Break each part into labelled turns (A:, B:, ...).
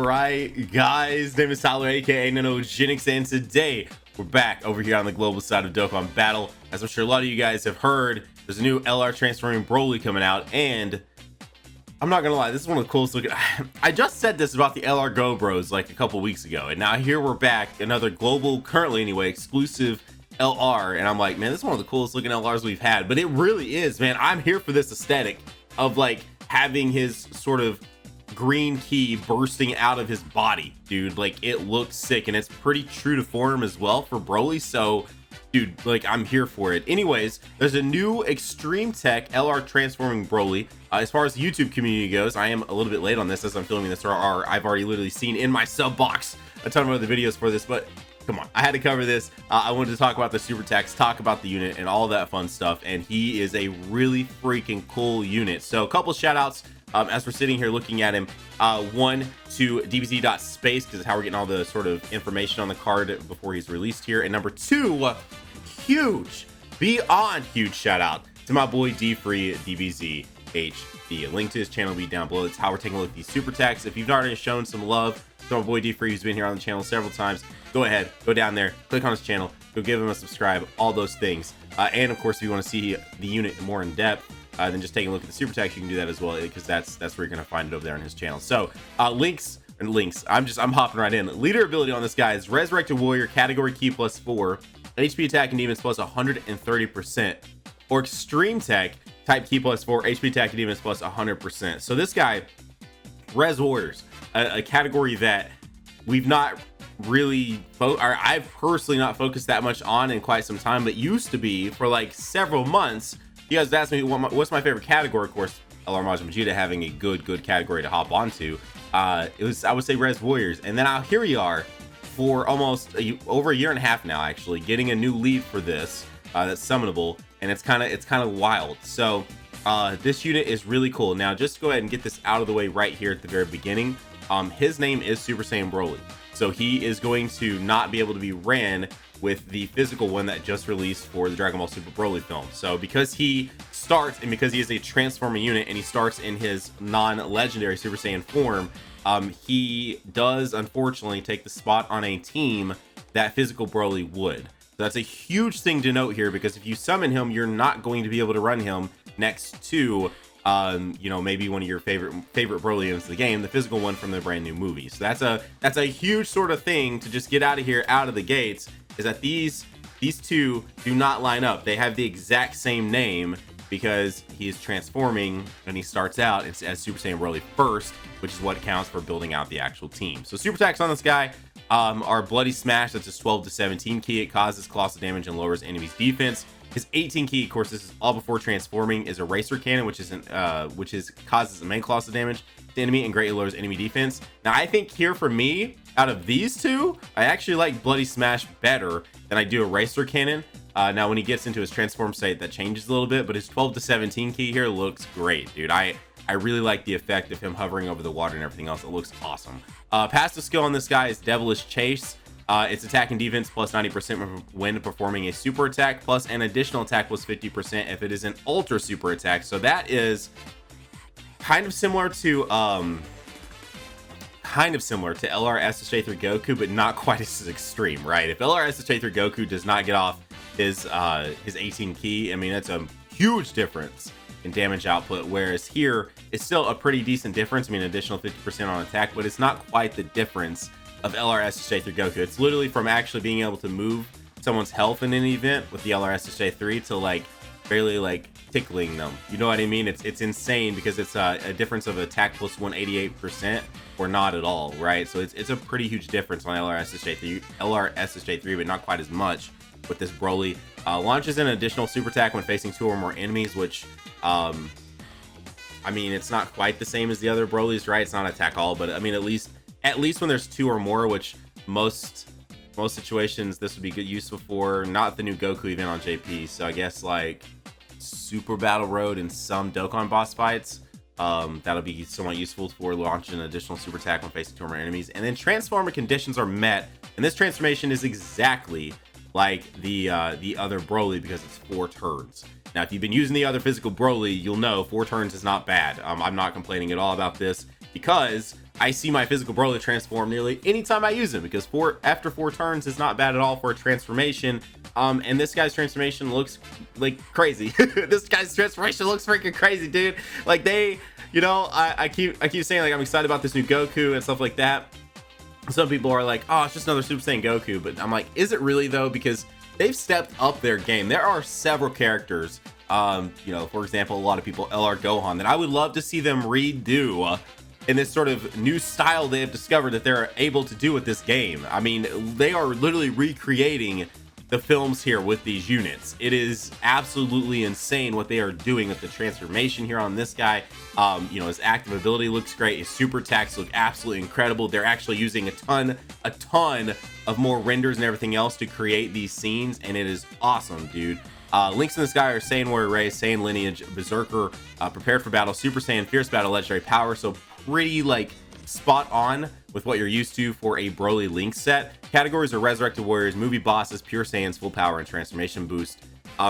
A: right, guys, name is Tyler, aka Nanogenix, and today we're back over here on the global side of Dokkan Battle. As I'm sure a lot of you guys have heard, there's a new LR transforming Broly coming out, and I'm not gonna lie, this is one of the coolest looking. I just said this about the LR Go Bros like a couple weeks ago, and now here we're back, another global, currently anyway, exclusive LR, and I'm like, man, this is one of the coolest looking LRs we've had. But it really is, man. I'm here for this aesthetic of like having his sort of green key bursting out of his body, dude. Like, it looks sick, and it's pretty true to form as well for Broly. So dude, like, I'm here for it. Anyways, there's a new Extreme Tech LR transforming Broly. As far as the YouTube community goes, I am a little bit late on this as I'm filming this. I've already literally seen in my sub box a ton of other videos for this, but come on, I had to cover this. I wanted to talk about the super attacks, talk about the unit and all that fun stuff, and he is a really freaking cool unit. So a couple shout outs as we're sitting here looking at him. One to dbz.space, because it's how we're getting all the sort of information on the card before he's released here. And number two, huge, beyond huge shout out to my boy D-Free DBZ HD. A link to his channel will be down below. It's how we're taking a look at these super attacks. If you've not already shown some love to my boy D-Free, who's been here on the channel several times, go ahead, go down there, click on his channel, go give him a subscribe, all those things. And of course, if you want to see the unit more in depth than just taking a look at the super attacks, you can do that as well, because that's where you're going to find it over there on his channel. So links, I'm hopping right in. Leader ability on this guy is Resurrected Warrior, category key +4, HP attack and defense plus 130%, or Extreme Tech type key +4, HP attack and defense plus 100%. So this guy, Res Warriors, a category that we've not really I've personally not focused that much on in quite some time, but used to be for like several months. You guys asked me what's my favorite category. Of course, LR Majin Vegeta having a good category to hop onto. It was, I would say, Res Warriors, and then here we are for almost over a year and a half now, actually getting a new lead for this that's summonable, and it's kind of wild. So this unit is really cool. Now, just to go ahead and get this out of the way right here at the very beginning, his name is Super Saiyan Broly, so he is going to not be able to be ran with the physical one that just released for the Dragon Ball Super Broly film. So because he starts, and because he is a transforming unit, and he starts in his non-legendary Super Saiyan form, he does unfortunately take the spot on a team that physical Broly would. So that's a huge thing to note here, because if you summon him, you're not going to be able to run him next to you know, maybe one of your favorite Broly units in the game, the physical one from the brand new movie. So that's a huge sort of thing to just get out of here out of the gates, is that these two do not line up. They have the exact same name because he is transforming and he starts out as Super Saiyan Broly first, which is what counts for building out the actual team. So super attacks on this guy are Bloody Smash. That's his 12 to 17 key. It causes colossal damage and lowers enemies defense. His 18 key, of course, this is all before transforming, is Eraser Cannon, which causes main colossal damage to enemy and greatly lowers enemy defense. Now, I think here for me, out of these two, I actually like Bloody Smash better than I do Eraser Cannon. Now, when he gets into his transform state, that changes a little bit, but his 12 to 17 key here looks great, dude. I really like the effect of him hovering over the water and everything else. It looks awesome. Passive skill on this guy is Devilish Chase. It's attack and defense plus 90% when performing a super attack, plus an additional attack plus 50% if it is an ultra super attack. So that is kind of similar to LR SSJ3 Goku, but not quite as extreme, right? If LR SSJ3 Goku does not get off his 18 key, I mean, that's a huge difference in damage output, whereas here it's still a pretty decent difference. I mean, additional 50% on attack, but it's not quite the difference of LR SSJ3 Goku. It's literally from actually being able to move someone's health in an event with the LR SSJ3 to like barely like tickling them. You know what I mean? It's insane, because it's a difference of attack plus 188% or not at all, right? So it's a pretty huge difference on LR SSJ3, but not quite as much with this Broly. Launches an additional super attack when facing 2 or more enemies, which I mean, it's not quite the same as the other Brolys, right? It's not attack all, but I mean, at least when there's 2 or more, which most situations this would be good useful for. Not the new Goku event on JP, so I guess like Super Battle Road and some Dokkan boss fights, that'll be somewhat useful for launching an additional super attack when facing 2 or more enemies. And then transformer conditions are met, and this transformation is exactly like the other Broly, because it's 4 turns. Now, if you've been using the other physical Broly, you'll know 4 turns is not bad. I'm not complaining at all about this, because I see my physical Broly transform nearly anytime I use him, because after 4 turns is not bad at all for a transformation. And this guy's transformation looks like crazy. This guy's transformation looks freaking crazy, dude. Like I keep saying, like, I'm excited about this new Goku and stuff like that. Some people are like, oh, it's just another Super Saiyan Goku, but I'm like, is it really though? Because they've stepped up their game. There are several characters, for example, a lot of people, LR Gohan, that I would love to see them redo in this sort of new style they have discovered that they're able to do with this game. I mean, they are literally recreating the films here with these units. It is absolutely insane what they are doing with the transformation here on this guy. His active ability looks great. His super attacks look absolutely incredible. They're actually using a ton of more renders and everything else to create these scenes, and it is awesome, dude. Links in this guy are Saiyan Warrior Race, Saiyan Lineage, Berserker, Prepared for Battle, Super Saiyan, Fierce Battle, Legendary Power. So pretty like spot on with what you're used to for a Broly Link set. Categories are Resurrected Warriors, Movie Bosses, Pure Saiyans, Full Power, and Transformation Boost.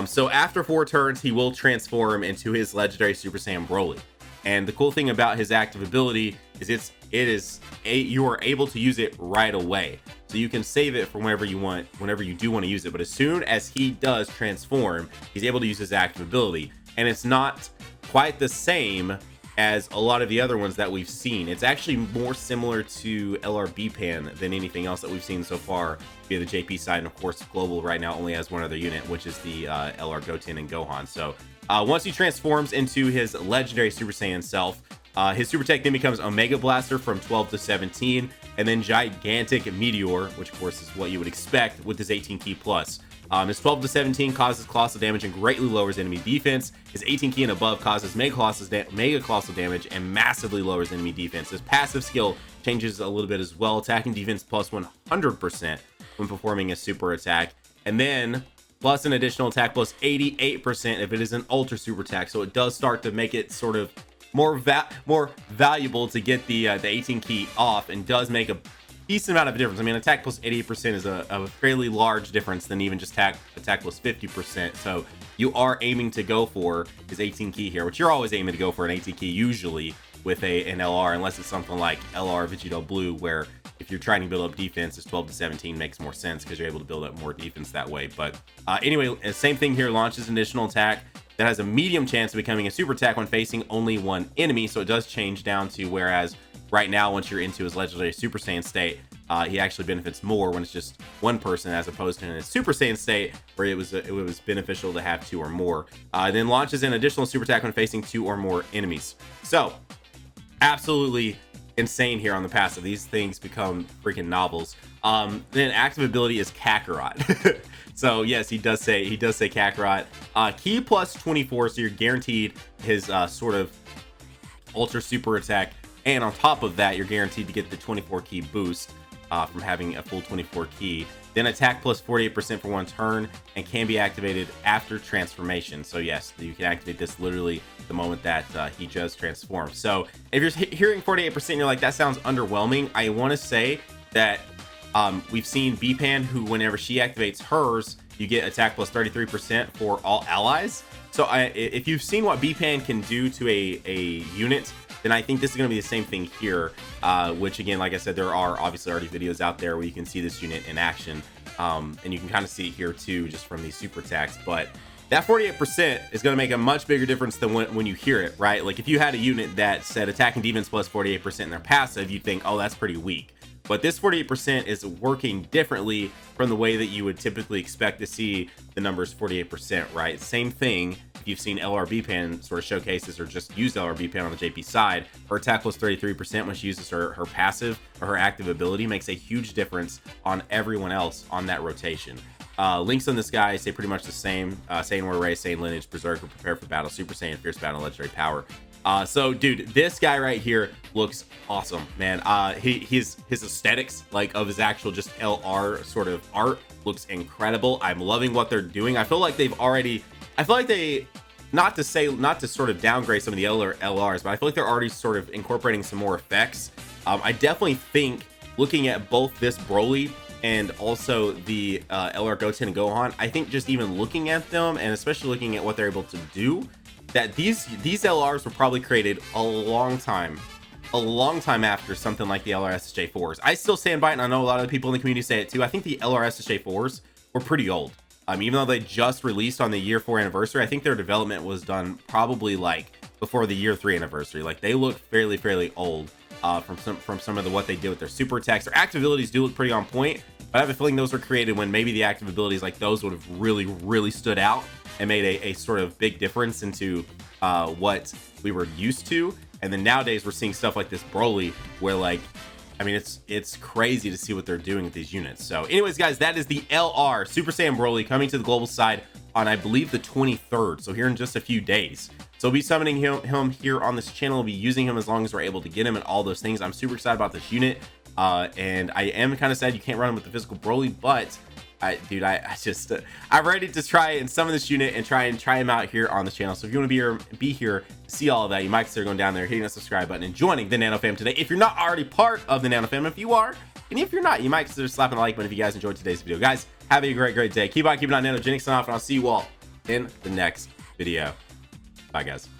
A: So after 4 turns, he will transform into his legendary Super Saiyan Broly. And the cool thing about his active ability is you are able to use it right away. So you can save it for whenever you do want to use it. But as soon as he does transform, he's able to use his active ability. And it's not quite the same as a lot of the other ones that we've seen. It's actually more similar to LRB Pan than anything else that we've seen so far via the JP side. And of course, Global right now only has one other unit, which is the LR Goten and Gohan. So once he transforms into his legendary Super Saiyan self, his super tech then becomes Omega Blaster from 12 to 17, and then Gigantic Meteor, which of course is what you would expect with his 18 key plus. His 12 to 17 causes colossal damage and greatly lowers enemy defense. His 18 key and above causes mega colossal damage and massively lowers enemy defense. His passive skill changes a little bit as well, attacking defense plus 100% when performing a super attack, and then plus an additional attack plus 88% if it is an ultra super attack. So it does start to make it sort of more valuable to get the 18 key off, and does make a decent amount of a difference. I mean, attack plus 88% is a fairly large difference than even just attack plus 50%. So you are aiming to go for his 18 key here, which you're always aiming to go for an 18 key usually with an LR, unless it's something like LR Vegito Blue, where if you're trying to build up defense, this 12 to 17 makes more sense because you're able to build up more defense that way. But anyway, same thing here, launches an additional attack that has a medium chance of becoming a super attack when facing only one enemy. So it does change down to, whereas right now, once you're into his legendary Super Saiyan state, he actually benefits more when it's just one person, as opposed to in his Super Saiyan state, where it was beneficial to have 2 or more. Then launches an additional super attack when facing 2 or more enemies. So absolutely insane here on the passive. These things become freaking novels. Then active ability is Kakarot. So yes, he does say Kakarot. Key plus 24, so you're guaranteed his sort of ultra super attack, and on top of that, you're guaranteed to get the 24 key boost from having a full 24 key. Then attack plus 48% for 1 turn, and can be activated after transformation. So yes, you can activate this literally the moment that he just transforms. So if you're hearing 48% and you're like, that sounds underwhelming, I want to say that we've seen B-Pan, who whenever she activates hers, you get attack plus 33% for all allies. So if you've seen what B-Pan can do to a unit, then I think this is going to be the same thing here, which again, like I said, there are obviously already videos out there where you can see this unit in action, and you can kind of see it here too, just from these super attacks. But that 48% is going to make a much bigger difference than when you hear it, right? Like if you had a unit that said attack and defense plus 48% in their passive, you'd think, oh, that's pretty weak. But this 48% is working differently from the way that you would typically expect to see the numbers 48%, right? Same thing if you've seen LRB Pan sort of showcases or just used LRB Pan on the JP side. Her attack plus 33% when she uses her passive or her active ability makes a huge difference on everyone else on that rotation. Links on this guy say pretty much the same. Saiyan Warrior Race, Saiyan Lineage, Berserker, Prepare for Battle, Super Saiyan, Fierce Battle, Legendary Power. So dude, this guy right here looks awesome, man. His aesthetics, like of his actual just LR sort of art, looks incredible. I'm loving what they're doing. I feel like they, not to sort of downgrade some of the LRs, but I feel like they're already sort of incorporating some more effects. I definitely think, looking at both this Broly and also the LR Goten and Gohan, I think just even looking at them, and especially looking at what they're able to do, that these LRs were probably created a long time a long time after something like the LRSSJ4s. I still stand by it, and I know a lot of the people in the community say it too. I think the LRSSJ4s were pretty old. Even though they just released on the year 4 anniversary, I think their development was done probably like before the year 3 anniversary. Like they look fairly old from some of what they did with their super attacks. Their active abilities do look pretty on point, but I have a feeling those were created when maybe the active abilities like those would have really stood out and made a sort of big difference into what we were used to. And then nowadays we're seeing stuff like this Broly where like, I mean, it's crazy to see what they're doing with these units. So anyways, guys, that is the LR Super Saiyan Broly coming to the global side on, I believe, the 23rd. So here in just a few days. So I'll be summoning him here on this channel. I'll be using him as long as we're able to get him and all those things. I'm super excited about this unit. And I am kind of sad you can't run him with the physical Broly, but I'm ready to try and summon this unit and try him out here on the channel. So if you want to be here to see all of that, you might consider going down there, hitting that subscribe button, and joining the Nano Fam today. If you're not already part of the Nano Fam, if you are, and if you're not, you might consider slapping the like button if you guys enjoyed today's video. Guys, have a great day. Keep on keeping on Nanogenix off, and I'll see you all in the next video. Bye, guys.